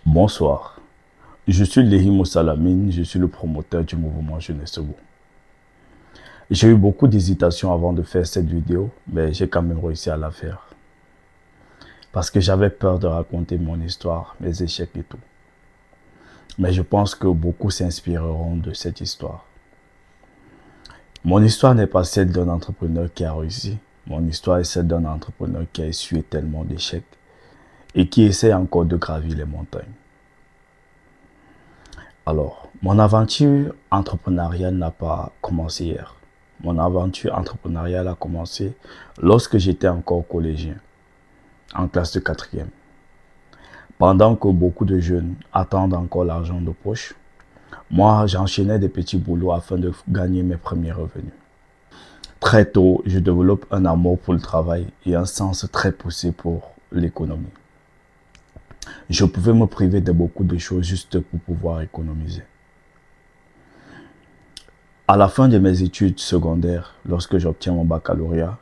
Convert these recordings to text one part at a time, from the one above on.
Bonsoir, je suis Lehimo Salamine, je suis le promoteur du mouvement Jeunesse Debout. J'ai eu beaucoup d'hésitations avant de faire cette vidéo, mais j'ai quand même réussi à la faire. Parce que j'avais peur de raconter mon histoire, mes échecs et tout. Mais je pense que beaucoup s'inspireront de cette histoire. Mon histoire n'est pas celle d'un entrepreneur qui a réussi. Mon histoire est celle d'un entrepreneur qui a essuyé tellement d'échecs et qui essaie encore de gravir les montagnes. Alors, mon aventure entrepreneuriale n'a pas commencé hier. Mon aventure entrepreneuriale a commencé lorsque j'étais encore collégien, en classe de 4e. Pendant que beaucoup de jeunes attendent encore l'argent de poche, moi, j'enchaînais des petits boulots afin de gagner mes premiers revenus. Très tôt, je développe un amour pour le travail et un sens très poussé pour l'économie. Je pouvais me priver de beaucoup de choses juste pour pouvoir économiser. À la fin de mes études secondaires, lorsque j'obtiens mon baccalauréat,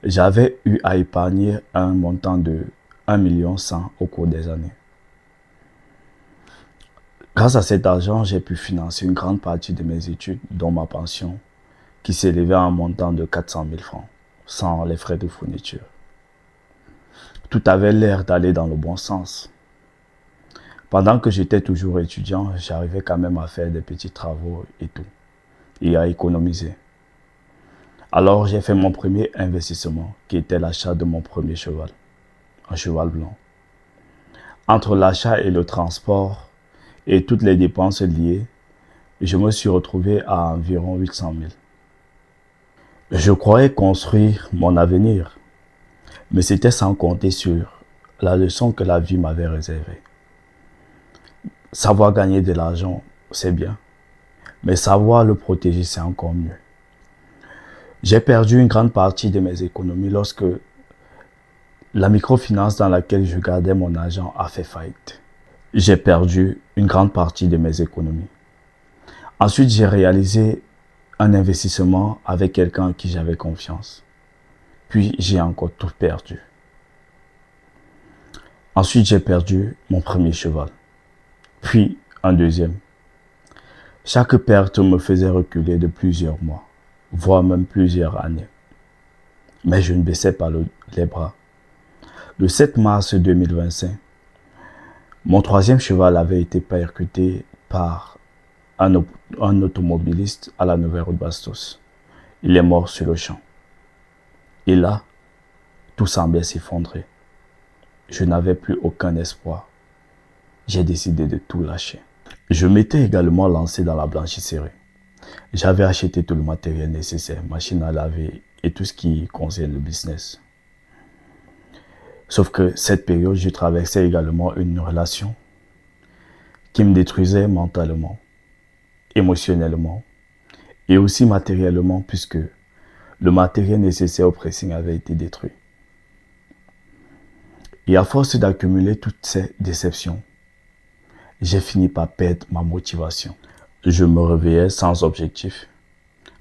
j'avais eu à épargner un montant de 1,1 million au cours des années. Grâce à cet argent, j'ai pu financer une grande partie de mes études, dont ma pension, qui s'élevait à un montant de 400 000 francs, sans les frais de fourniture. Tout avait l'air d'aller dans le bon sens. Pendant que j'étais toujours étudiant, j'arrivais quand même à faire des petits travaux et tout, et à économiser. Alors j'ai fait mon premier investissement, qui était l'achat de mon premier cheval, un cheval blanc. Entre l'achat et le transport et toutes les dépenses liées, je me suis retrouvé à environ 800 000. Je croyais construire mon avenir, mais c'était sans compter sur la leçon que la vie m'avait réservée. Savoir gagner de l'argent, c'est bien, mais savoir le protéger, c'est encore mieux. J'ai perdu une grande partie de mes économies lorsque la microfinance dans laquelle je gardais mon argent a fait faillite. J'ai perdu une grande partie de mes économies. Ensuite, j'ai réalisé un investissement avec quelqu'un en qui j'avais confiance. Puis, j'ai encore tout perdu. Ensuite, j'ai perdu mon premier cheval. Puis, un deuxième. Chaque perte me faisait reculer de plusieurs mois, voire même plusieurs années. Mais je ne baissais pas les bras. Le 7 mars 2025, mon troisième cheval avait été percuté par un automobiliste à la Nouvelle Route Bastos. Il est mort sur le champ. Et là, tout semblait s'effondrer. Je n'avais plus aucun espoir. J'ai décidé de tout lâcher. Je m'étais également lancé dans la blanchisserie. J'avais acheté tout le matériel nécessaire, machine à laver et tout ce qui concerne le business. Sauf que cette période, je traversais également une relation qui me détruisait mentalement, émotionnellement et aussi matériellement puisque le matériel nécessaire au pressing avait été détruit. Et à force d'accumuler toutes ces déceptions, j'ai fini par perdre ma motivation. Je me réveillais sans objectif.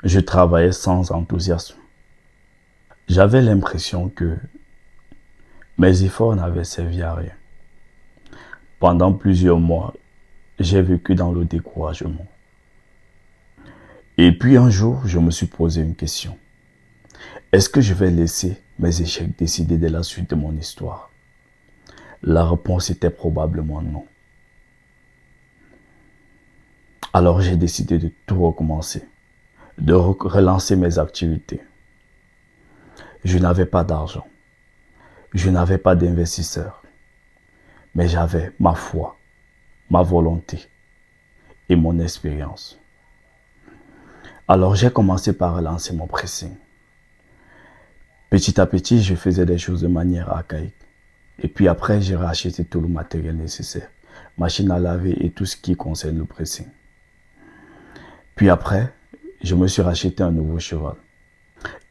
Je travaillais sans enthousiasme. J'avais l'impression que mes efforts n'avaient servi à rien. Pendant plusieurs mois, j'ai vécu dans le découragement. Et puis un jour, je me suis posé une question. Est-ce que je vais laisser mes échecs décider de la suite de mon histoire? La réponse était probablement non. Alors j'ai décidé de tout recommencer, de relancer mes activités. Je n'avais pas d'argent, je n'avais pas d'investisseur, mais j'avais ma foi, ma volonté et mon expérience. Alors j'ai commencé par relancer mon pressing. Petit à petit, je faisais des choses de manière archaïque. Et puis après, j'ai racheté tout le matériel nécessaire, machine à laver et tout ce qui concerne le pressing. Puis après, je me suis racheté un nouveau cheval.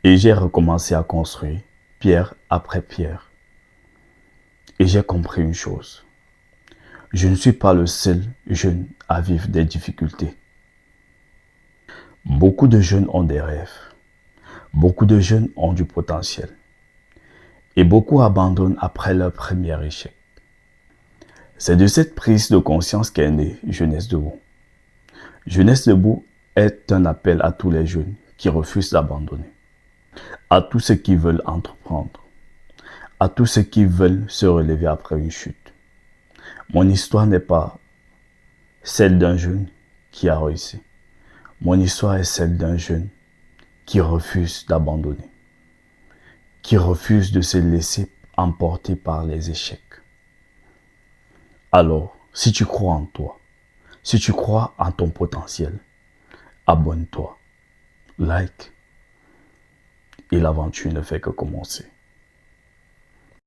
Et j'ai recommencé à construire, pierre après pierre. Et j'ai compris une chose. Je ne suis pas le seul jeune à vivre des difficultés. Beaucoup de jeunes ont des rêves. Beaucoup de jeunes ont du potentiel. Et beaucoup abandonnent après leur premier échec. C'est de cette prise de conscience qu'est née Jeunesse debout. Jeunesse debout est un appel à tous les jeunes qui refusent d'abandonner, à tous ceux qui veulent entreprendre, à tous ceux qui veulent se relever après une chute. Mon histoire n'est pas celle d'un jeune qui a réussi. Mon histoire est celle d'un jeune qui refuse d'abandonner, qui refuse de se laisser emporter par les échecs. Alors, si tu crois en toi, si tu crois en ton potentiel, abonne-toi, like, et l'aventure ne fait que commencer.